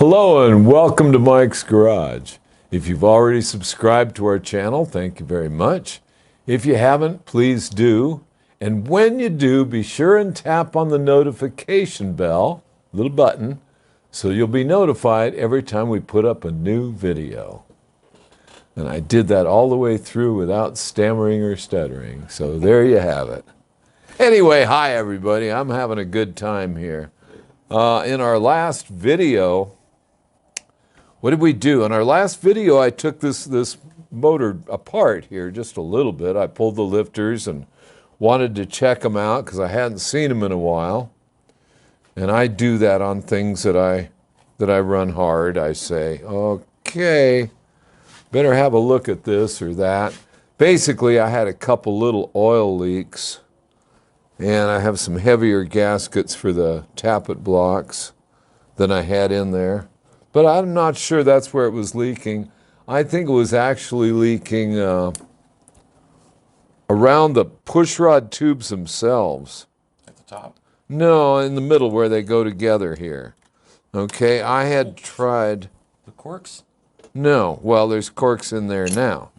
Hello and welcome to Mike's Garage. If you've already subscribed to our channel, thank you very much. If you haven't, please do. And when you do, be sure and tap on the notification bell, little button, so you'll be notified every time we put up a new video. And I did that all the way through without stammering or stuttering. So there you have it. Anyway, hi everybody. I'm having a good time here. In our last video, what did we do? In our last video, I took this motor apart here just a little bit. I pulled the lifters and wanted to check them out because I hadn't seen them in a while. And I do that on things that I run hard. I say, okay, better have a look at this or that. Basically, I had a couple little oil leaks, and I have some heavier gaskets for the tappet blocks than I had in there. But I'm not sure that's where it was leaking. I think it was actually leaking around the pushrod tubes themselves. At the top? No, in the middle where they go together here. Okay, I had tried... The corks? No, well, there's corks in there now.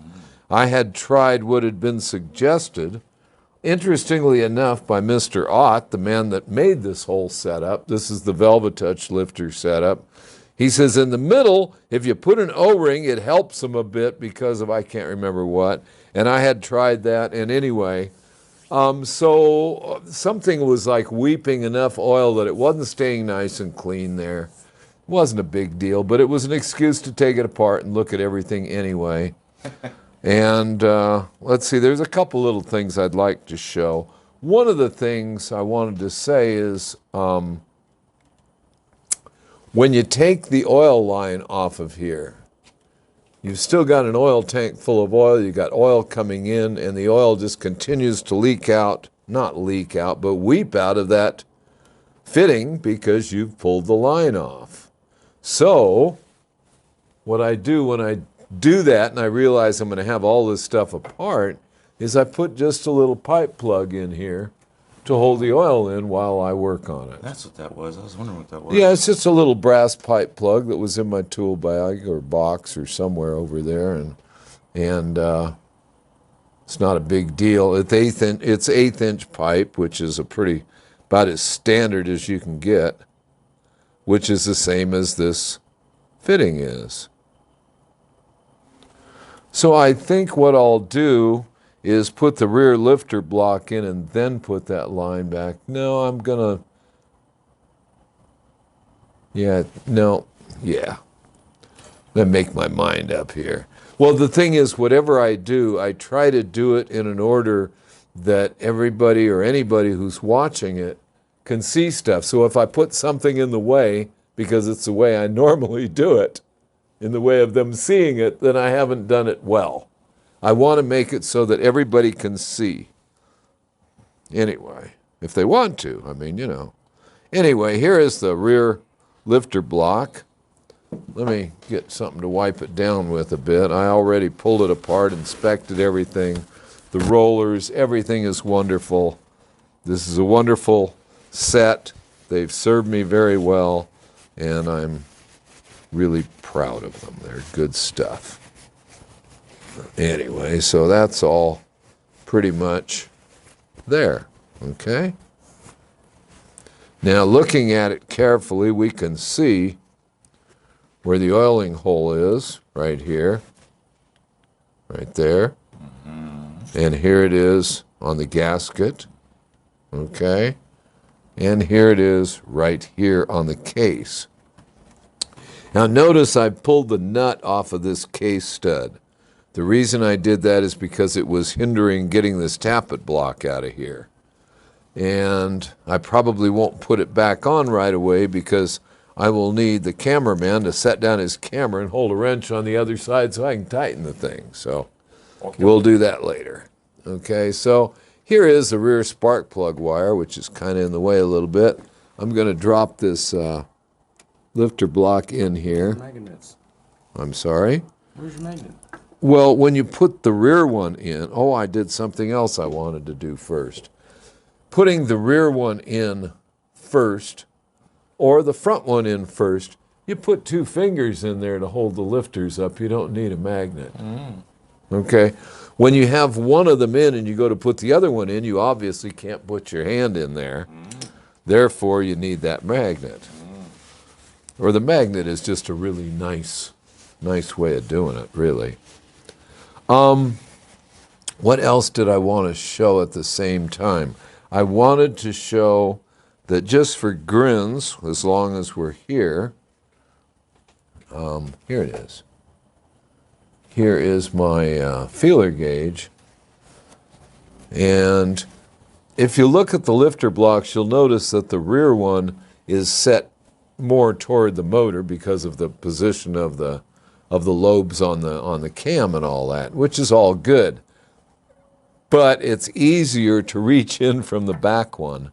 I had tried what had been suggested, interestingly enough, by Mr. Ott, the man that made this whole setup. This is the Velva-Touch lifter setup. He says in the middle, if you put an O-ring, it helps them a bit because of I can't remember what. And I had tried that, and anyway, so something was like weeping enough oil that it wasn't staying nice and clean there. It wasn't a big deal, but it was an excuse to take it apart and look at everything anyway. And let's see, there's a couple little things I'd like to show. One of the things I wanted to say is when you take the oil line off of here, you've still got an oil tank full of oil, you've got oil coming in, and the oil just continues to leak out, not leak out, but weep out of that fitting because you've pulled the line off. So, what I do when I do that and I realize I'm going to have all this stuff apart is I put just a little pipe plug in here to hold the oil in while I work on it. That's what that was. I was wondering what that was. Yeah, it's just a little brass pipe plug that was in my tool bag or box or somewhere over there, and it's not a big deal. It's 1/8-inch pipe, which is about as standard as you can get, which is the same as this fitting is. So I think what I'll do is put the rear lifter block in and then put that line back. No, I'm gonna, let me make my mind up here. Well, the thing is, whatever I do, I try to do it in an order that everybody or anybody who's watching it can see stuff. So if I put something in the way, because it's the way I normally do it, in the way of them seeing it, then I haven't done it well. I want to make it so that everybody can see. Anyway, if they want to, I mean, you know. Anyway, here is the rear lifter block. Let me get something to wipe it down with a bit. I already pulled it apart, inspected everything. The rollers, everything is wonderful. This is a wonderful set. They've served me very well, and I'm really proud of them. They're good stuff. Anyway, so that's all pretty much there, okay? Now, looking at it carefully, we can see where the oiling hole is, right here, right there. And here it is on the gasket, okay? And here it is right here on the case. Now, notice I pulled the nut off of this case stud. The reason I did that is because it was hindering getting this tappet block out of here. And I probably won't put it back on right away because I will need the cameraman to set down his camera and hold a wrench on the other side so I can tighten the thing. So we'll do that later. Okay, so here is the rear spark plug wire, which is kind of in the way a little bit. I'm going to drop this lifter block in here. Magnets. I'm sorry? Where's your magnet? Well, when you put the rear one in, I did something else I wanted to do first. Putting the rear one in first, or the front one in first, you put 2 fingers in there to hold the lifters up. You don't need a magnet. Okay? When you have one of them in and you go to put the other one in, you obviously can't put your hand in there. Therefore, you need that magnet. Or the magnet is just a really nice way of doing it, really. What else did I want to show at the same time? I wanted to show that just for grins, as long as we're here, here it is. Here is my feeler gauge. And if you look at the lifter blocks, you'll notice that the rear one is set more toward the motor because of the position of the lobes on the cam and all that, which is all good. But it's easier to reach in from the back one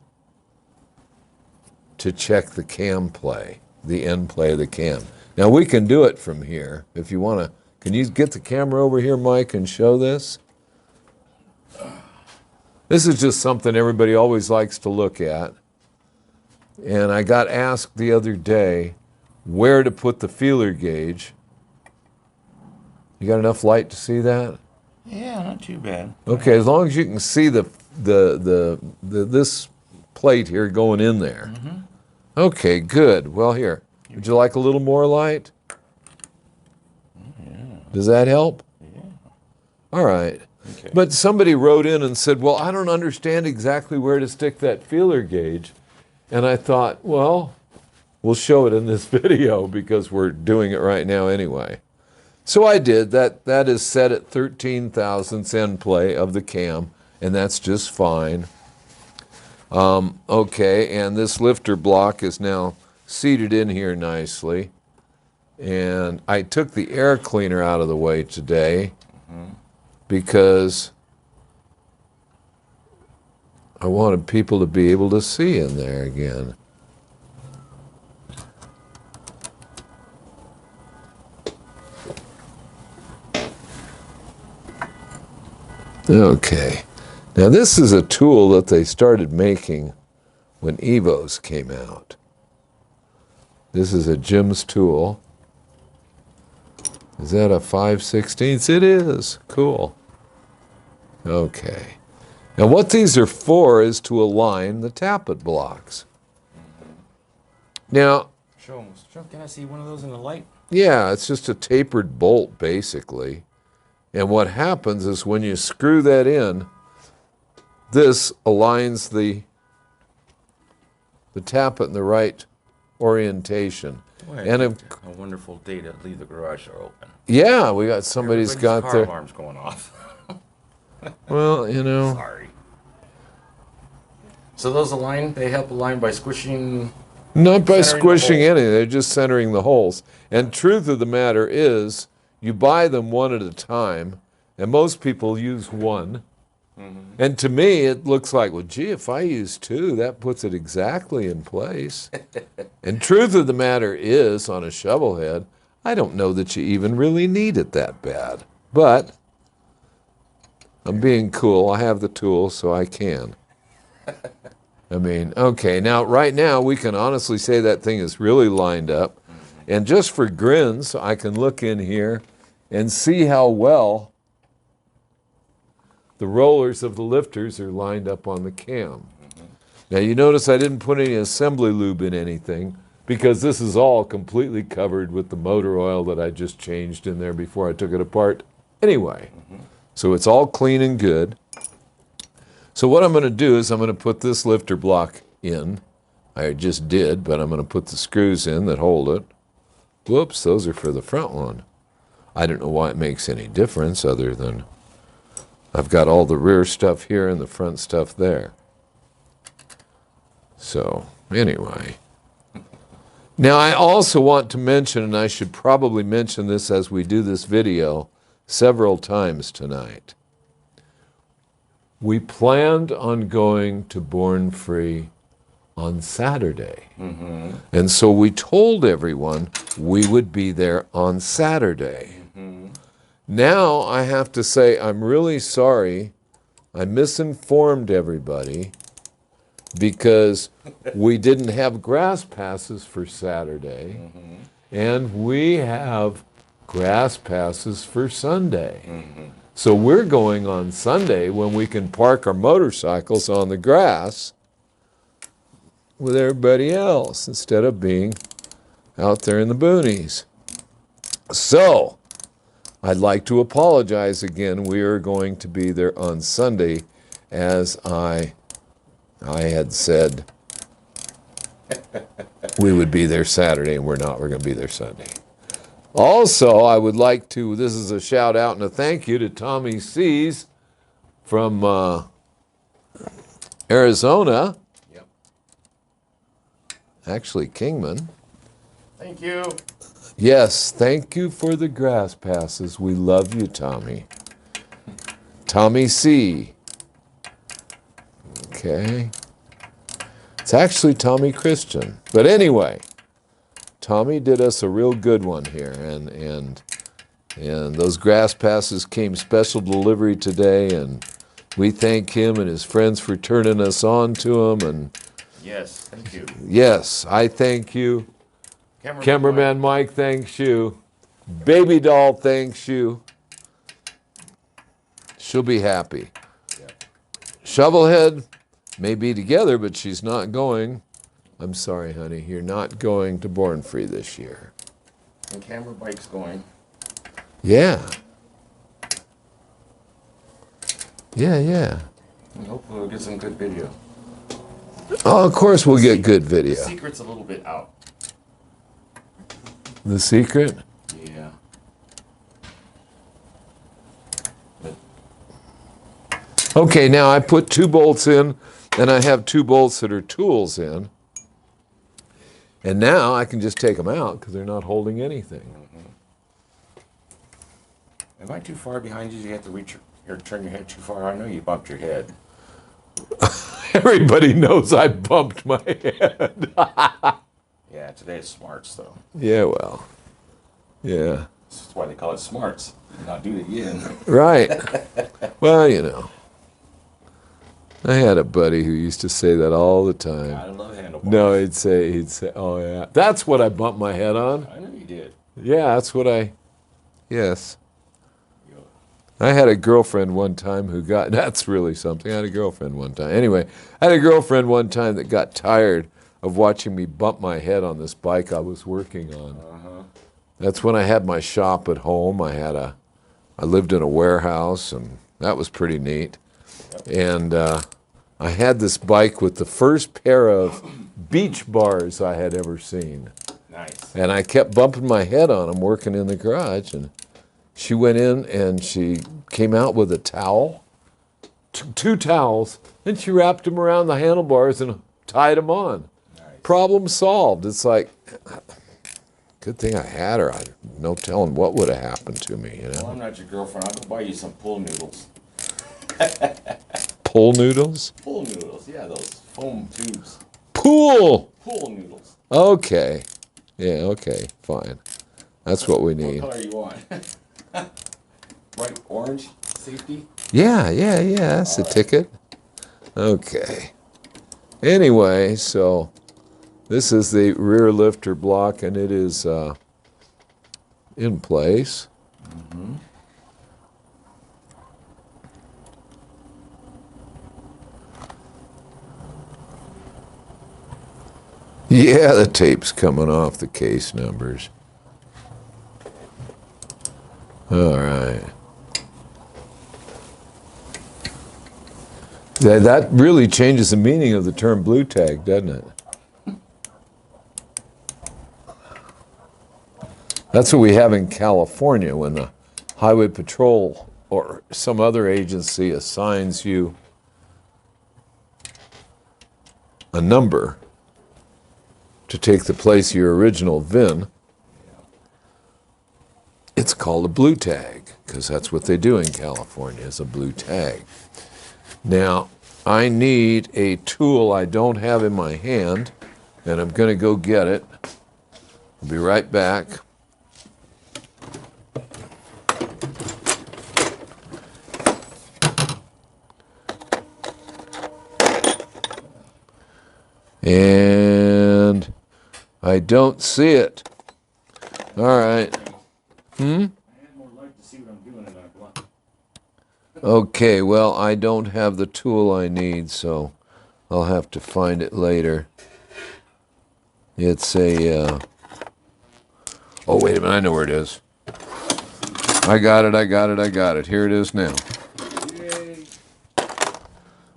to check the cam play, the end play of the cam. Now we can do it from here if you want to. Can you get the camera over here, Mike, and show this? This is just something everybody always likes to look at. And I got asked the other day where to put the feeler gauge. You got enough light to see that? Yeah, not too bad. Okay, as long as you can see this plate here going in there. Okay, good. Well, here. Would you like a little more light? Does that help? Yeah. All right. Okay. But somebody wrote in and said, well, I don't understand exactly where to stick that feeler gauge. And I thought, well, we'll show it in this video because we're doing it right now anyway. So I did. That is set at 13 thousandths end play of the cam, and that's just fine. Okay, and this lifter block is now seated in here nicely. And I took the air cleaner out of the way today because I wanted people to be able to see in there again. Okay. Now this is a tool that they started making when Evos came out. This is a Jim's tool. Is that a 5/16? It is. Cool. Okay. Now what these are for is to align the tappet blocks. Now, Can I see one of those in the light? yeah, it's just a tapered bolt basically. And what happens is when you screw that in, this aligns the tappet in the right orientation. Boy, And a wonderful day to leave the garage door open. yeah, we got somebody's got car their alarm's going off. well, you know. Sorry. So those align, they help align by squishing. Not by Centering the squishing hole. anything, they're just centering the holes. And truth of the matter is, you buy them one at a time, and most people use one. And to me, it looks like, well, gee, if I use 2, that puts it exactly in place. And truth of the matter is, on a Shovelhead, I don't know that you even really need it that bad. But I'm being cool. I have the tool, so I can. I mean, okay, now, right now, we can honestly say that thing is really lined up. And just for grins, I can look in here and see how well the rollers of the lifters are lined up on the cam. Now, you notice I didn't put any assembly lube in anything because this is all completely covered with the motor oil that I just changed in there before I took it apart anyway. So it's all clean and good. So what I'm going to do is I'm going to put this lifter block in. I just did, but I'm going to put the screws in that hold it. Whoops, those are for the front one. I don't know why it makes any difference other than I've got all the rear stuff here and the front stuff there. So, anyway. Now, I also want to mention, and I should probably mention this as we do this video several times tonight. We planned on going to Born Free on Saturday. And so we told everyone we would be there on Saturday. Now I have to say I'm really sorry. I misinformed everybody because we didn't have grass passes for Saturday. and we have grass passes for Sunday. So we're going on Sunday when we can park our motorcycles on the grass with everybody else instead of being out there in the boonies. So I'd like to apologize again. We are going to be there on Sunday, as I had said we would be there Saturday, and we're not. We're going to be there Sunday. Also, I would like to, this is a shout out and a thank you to Tommy C's from Arizona. Yep. Actually, Kingman. Thank you. Yes, thank you for the grass passes. We love you, Tommy. Tommy C. Okay. It's actually Tommy Christian. But anyway, Tommy did us a real good one here. And those grass passes came special delivery today. And we thank him and his friends for turning us on to them. And Yes, thank you. yes, I thank you. Cameraman Mike thanks you. Baby doll thanks you. She'll be happy. Yep. Shovelhead may be together, but she's not going. I'm sorry, honey. You're not going to Born Free this year. And Camera Bike's going. Yeah. Yeah. And hopefully we'll get some good video. Oh, of course we'll get good video. The secret's a little bit out. The secret? Yeah. But Okay, now I put 2 bolts in, and I have 2 bolts that are tools in. And now I can just take them out because they're not holding anything. am I too far behind you? You have to reach or turn your head too far. I know you bumped your head. Everybody knows I bumped my head. Yeah, today it's smarts though. Yeah, well, yeah. That's why they call it smarts. Not do it again. Right. Well, you know. I had a buddy who used to say that all the time. I love handlebars. No, he'd say, oh yeah. That's what I bumped my head on. I know you did. Yeah, that's what yes. I had a girlfriend one time who got, that's really something. I had a girlfriend one time. Anyway, I had a girlfriend one time that got tired of watching me bump my head on this bike I was working on. That's when I had my shop at home. I lived in a warehouse, and that was pretty neat. And I had this bike with the first pair of beach bars I had ever seen. Nice. And I kept bumping my head on them working in the garage. And she went in and she came out with a towel, 2 towels, and she wrapped them around the handlebars and tied them on. Nice. Problem solved. It's like, good thing I had her. No telling what would have happened to me, you know. Well, I'm not your girlfriend. I'll go buy you some pool noodles. Pool noodles? Pool noodles, yeah, those foam tubes. Pool! Pool noodles. Okay. Yeah, okay, fine. That's what we need. What color you want? Bright orange, safety? Yeah, that's the ticket. Okay. Anyway, so this is the rear lifter block, and it is in place. Yeah, the tape's coming off the case numbers. All right. That really changes the meaning of the term blue tag, doesn't it? That's what we have in California when the Highway Patrol or some other agency assigns you a number to take the place of your original VIN. It's called a blue tag, because that's what they do in California, is a blue tag. Now, I need a tool I don't have in my hand, and I'm going to go get it. I'll be right back. And I don't see it. All right. I had more light to see what I'm doing in that blunt. Okay, well, I don't have the tool I need, so I'll have to find it later. It's a, oh, wait a minute, I know where it is. I got it. Here it is now. Yay.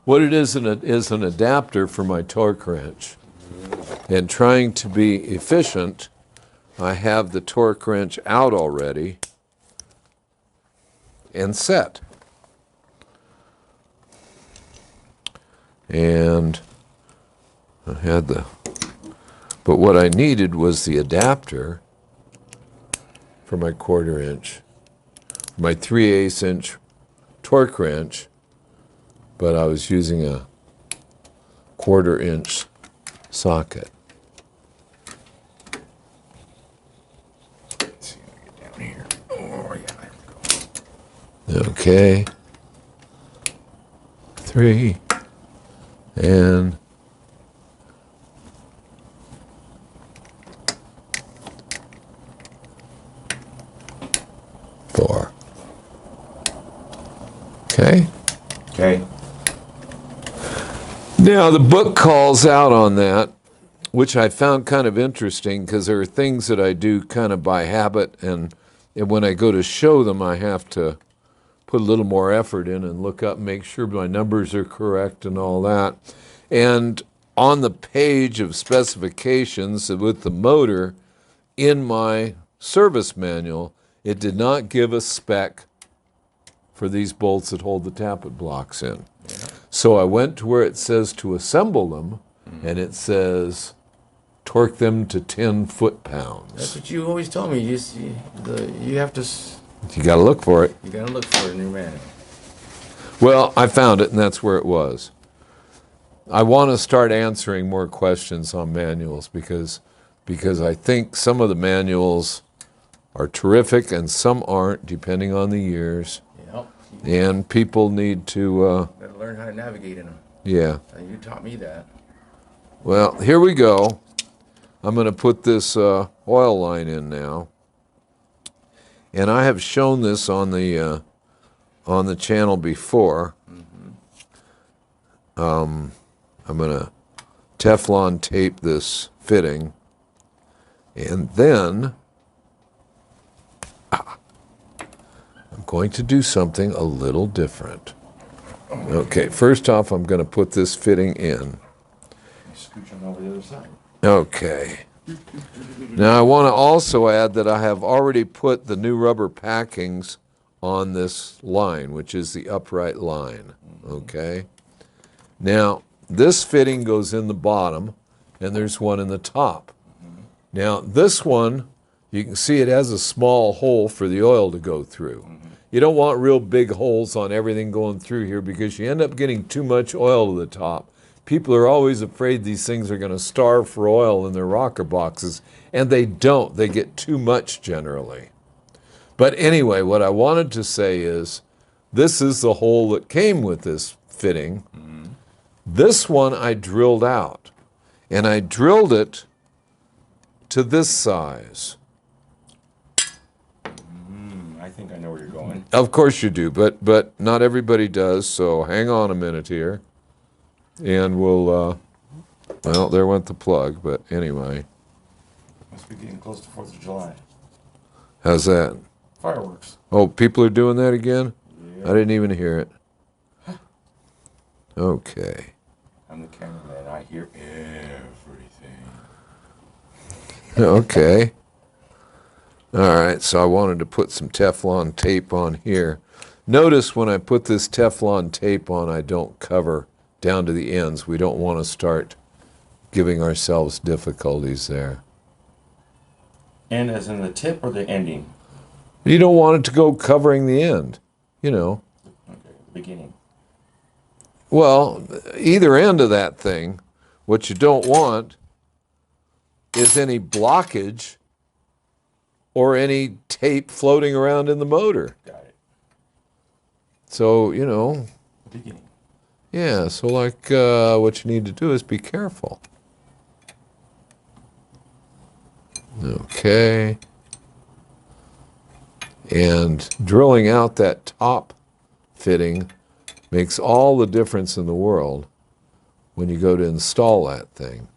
What it is an adapter for my torque wrench. And trying to be efficient, I have the torque wrench out already and set. And I had but what I needed was the adapter for my 1/4 inch, my 3/8 inch torque wrench, but I was using a 1/4 inch socket. Let's see how I get down here. Oh, yeah, there we go. Okay. 3 and 4. Okay. Okay. Now the book calls out on that, which I found kind of interesting because there are things that I do kind of by habit, and when I go to show them, I have to put a little more effort in and look up, make sure my numbers are correct and all that. And on the page of specifications with the motor in my service manual, it did not give a spec for these bolts that hold the tappet blocks in. Yeah. So I went to where it says to assemble them, and it says torque them to 10 foot-pounds. That's what you always told me. You have to. You got to look for it. You gotta look for it in your manual. Well, I found it, and that's where it was. I want to start answering more questions on manuals because I think some of the manuals are terrific and some aren't, depending on the years. Yep. And people need to, Gotta learn how to navigate in them. yeah. And you taught me that. Well, here we go. I'm going to put this oil line in now. And I have shown this on the channel before. I'm going to Teflon tape this fitting, and then I'm going to do something a little different. Okay, first off, I'm going to put this fitting in. Scooch on over the other side. Okay. Now I want to also add that I have already put the new rubber packings on this line, which is the upright line. Okay. Now this fitting goes in the bottom, and there's one in the top. Now this one, you can see it has a small hole for the oil to go through. You don't want real big holes on everything going through here because you end up getting too much oil to the top. People are always afraid these things are going to starve for oil in their rocker boxes, and they don't. They get too much generally. But anyway, what I wanted to say is this is the hole that came with this fitting. This one I drilled out, and I drilled it to this size. I think I know where you're going. Of course you do, but not everybody does, so hang on a minute here. And we'll, well, there went the plug, but anyway. Must be getting close to 4th of July. How's that? Fireworks. Oh, people are doing that again? Yeah. I didn't even hear it. Okay. I'm the cameraman. I hear everything. Okay. All right, so I wanted to put some Teflon tape on here. Notice when I put this Teflon tape on, I don't cover down to the ends. We don't want to start giving ourselves difficulties there. End as in the tip or the ending? You don't want it to go covering the end, you know. Okay, the beginning. Well, either end of that thing, what you don't want is any blockage or any tape floating around in the motor. Got it. So, you know, The beginning. yeah, so like what you need to do is be careful. Okay. And drilling out that top fitting makes all the difference in the world when you go to install that thing.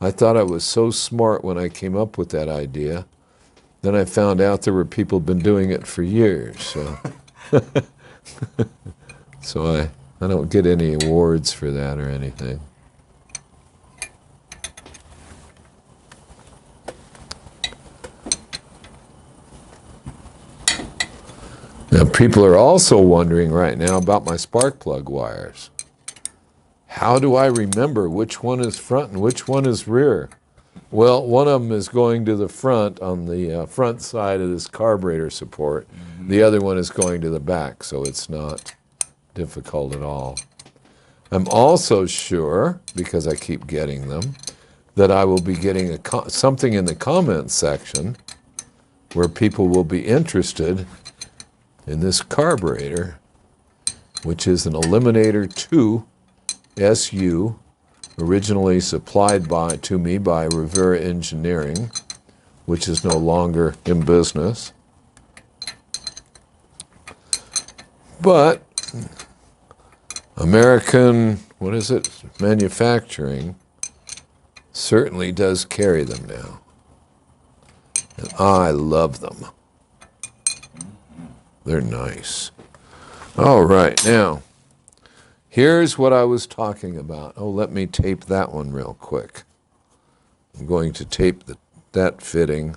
I thought I was so smart when I came up with that idea. Then I found out there were people been doing it for years. So, so I don't get any awards for that or anything. Now, people are also wondering right now about my spark plug wires. How do I remember which one is front and which one is rear? Well, one of them is going to the front on the front side of this carburetor support. The other one is going to the back, so it's not difficult at all. I'm also sure, because I keep getting them, that I will be getting something in the comments section where people will be interested in this carburetor, which is an Eliminator 2 SU, originally supplied to me by Rivera Engineering, which is no longer in business. But American, manufacturing certainly does carry them now. And I love them. They're nice. All right, now, here's what I was talking about. Oh, let me tape that one real quick. I'm going to tape that fitting.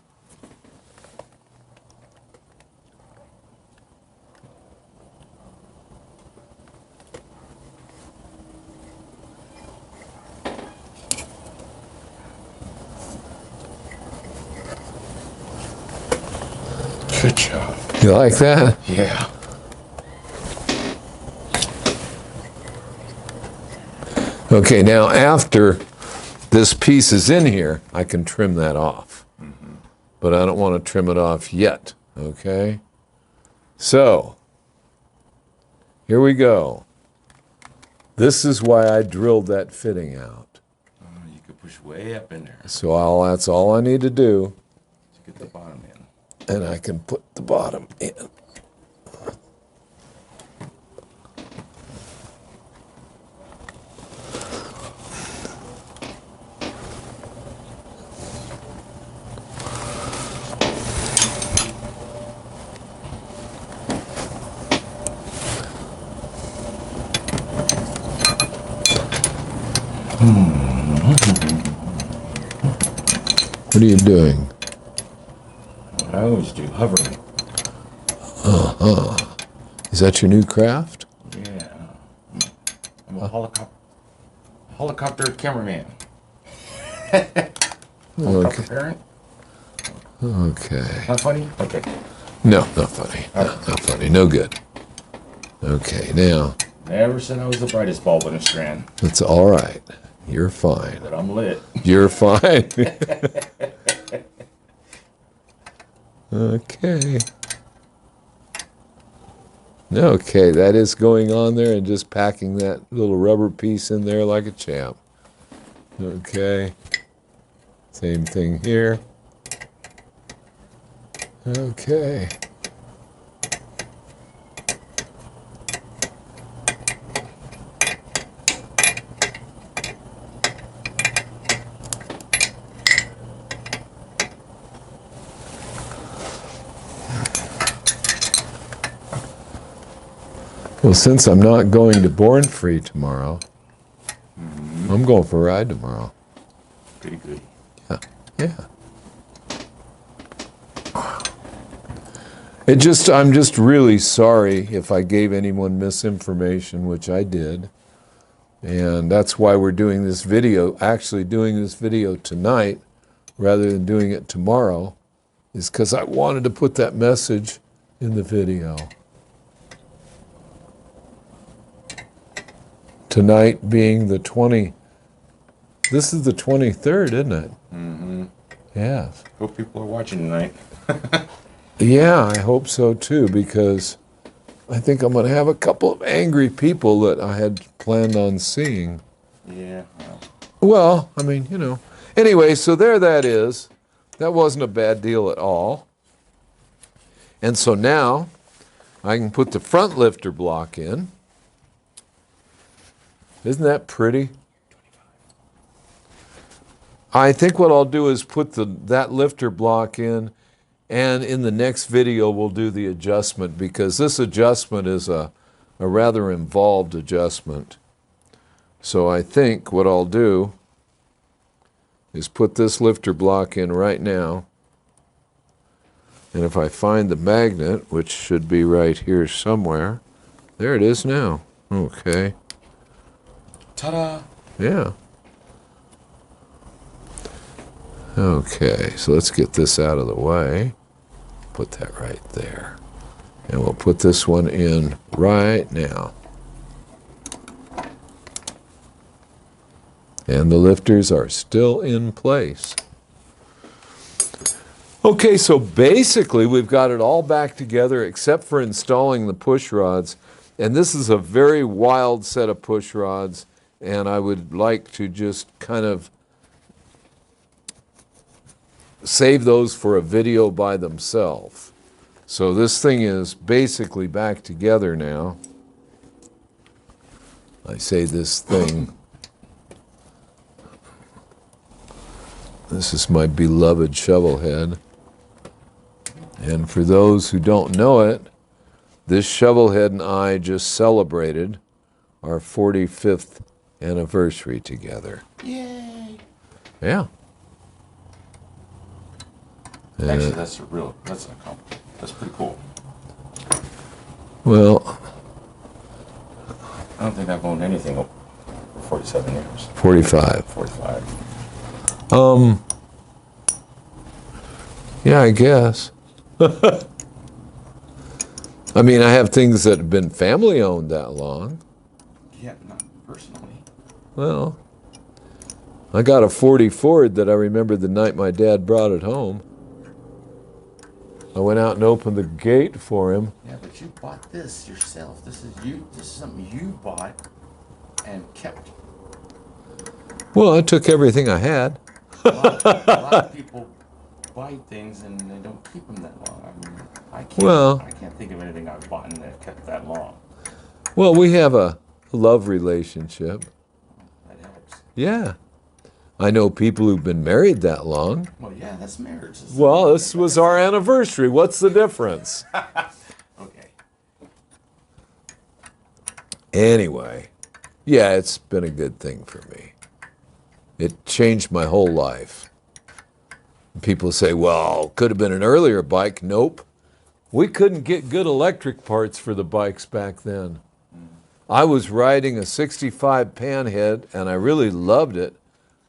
Good job. You like that? Yeah. Okay, now after this piece is in here, I can trim that off. But I don't want to trim it off yet, okay? So, here we go. This is why I drilled that fitting out. You could push way up in there So that's all I need to do, to get the bottom in. and I can put the bottom in. What are you doing? What I always do, hovering. Is that your new craft? Yeah. I'm a helicopter cameraman. Helicopter parent? Okay. Not funny? Okay. No, not funny. No, not funny. No good. Okay, now, Never said I was the brightest bulb in a strand, it's all right. You're fine. but I'm lit. You're fine. Okay. Okay, that is going on there and just packing that little rubber piece in there like a champ. Okay. Same thing here. Okay. Well, since I'm not going to Born Free tomorrow, I'm going for a ride tomorrow. Pretty good. Yeah. I'm just really sorry if I gave anyone misinformation, which I did. And that's why we're doing this video, actually doing this video tonight rather than doing it tomorrow, is because I wanted to put that message in the video. Tonight being the this is the 23rd, isn't it? Mm-hmm. Yes. Hope people are watching tonight. Yeah, I hope so too, because I think I'm going to have a couple of angry people that I had planned on seeing. Yeah. Well, I mean, you know. Anyway, so there that is. That wasn't a bad deal at all. And so now I can put the front lifter block in. Isn't that pretty? I think what I'll do is put that lifter block in, and in the next video we'll do the adjustment, because this adjustment is a rather involved adjustment. So I think what I'll do is put this lifter block in right now. And if I find the magnet, which should be right here somewhere, there it is now. Okay. Ta-da! Yeah. Okay, so let's get this out of the way. Put that right there. And we'll put this one in right now. And the lifters are still in place. Okay, so basically we've got it all back together except for installing the push rods. And this is a very wild set of push rods, and I would like to just kind of save those for a video by themselves. So this thing is basically back together now. I say this thing. This is my beloved Shovelhead. And for those who don't know it, this Shovelhead and I just celebrated our 45th anniversary together. Yay! Yeah. Actually, that's a compliment. That's pretty cool. Well, I don't think I've owned anything over 47 years. 45. 45. Yeah, I guess. I mean, I have things that have been family owned that long. Yeah, not personally. Well, I got a 40 Ford that I remember the night my dad brought it home. I went out and opened the gate for him. Yeah, but you bought this yourself. This is you. This is something you bought and kept. Well, I took everything I had. A lot of people buy things and they don't keep them that long. I mean, I can't think of anything I've bought and that kept that long. Well, we have a love relationship. That helps. Yeah. I know people who've been married that long. Well, yeah, that's marriage. Well, this was our anniversary. What's the difference? Okay. Anyway, yeah, it's been a good thing for me. It changed my whole life. People say, well, could have been an earlier bike. Nope. We couldn't get good electric parts for the bikes back then. I was riding a 65 Panhead, and I really loved it,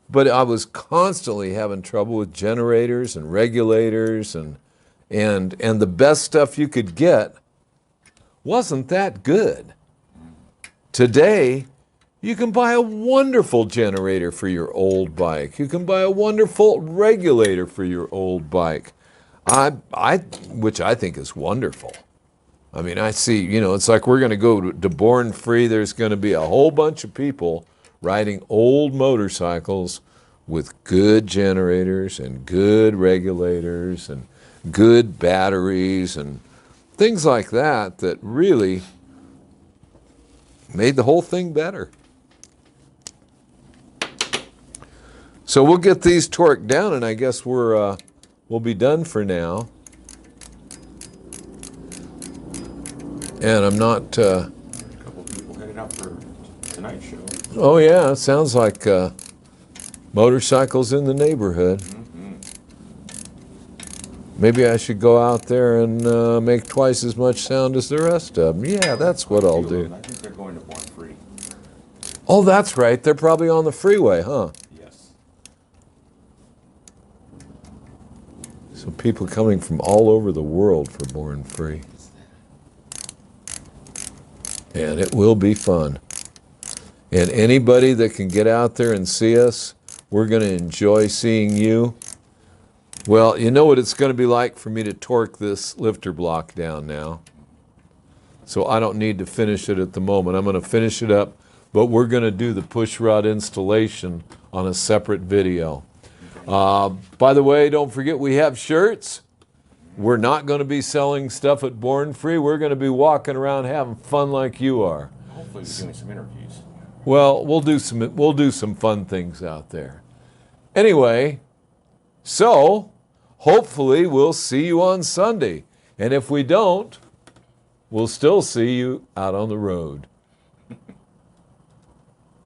but I was constantly having trouble with generators and regulators, and the best stuff you could get wasn't that good. Today, you can buy a wonderful generator for your old bike. You can buy a wonderful regulator for your old bike, which I think is wonderful. I mean, I see, it's like we're going to go to Born Free. There's going to be a whole bunch of people riding old motorcycles with good generators and good regulators and good batteries and things like that that really made the whole thing better. So we'll get these torqued down, and I guess we'll be done for now. And I'm not... A couple of people headed out for tonight's show. Oh yeah, it sounds like motorcycles in the neighborhood. Mm-hmm. Maybe I should go out there and make twice as much sound as the rest of them. Yeah, that's what I'll do. I think they're going to Born Free. Oh, that's right. They're probably on the freeway, huh? Yes. So people coming from all over the world for Born Free. And it will be fun. And anybody that can get out there and see us, we're going to enjoy seeing you. Well, you know what it's going to be like for me to torque this lifter block down now. So I don't need to finish it at the moment. I'm going to finish it up, but we're going to do the push rod installation on a separate video. By the way, don't forget we have shirts. We're not going to be selling stuff at Born Free. We're going to be walking around having fun like you are. Hopefully we're doing some interviews. Well, we'll do some fun things out there. Anyway, so hopefully we'll see you on Sunday. And if we don't, we'll still see you out on the road.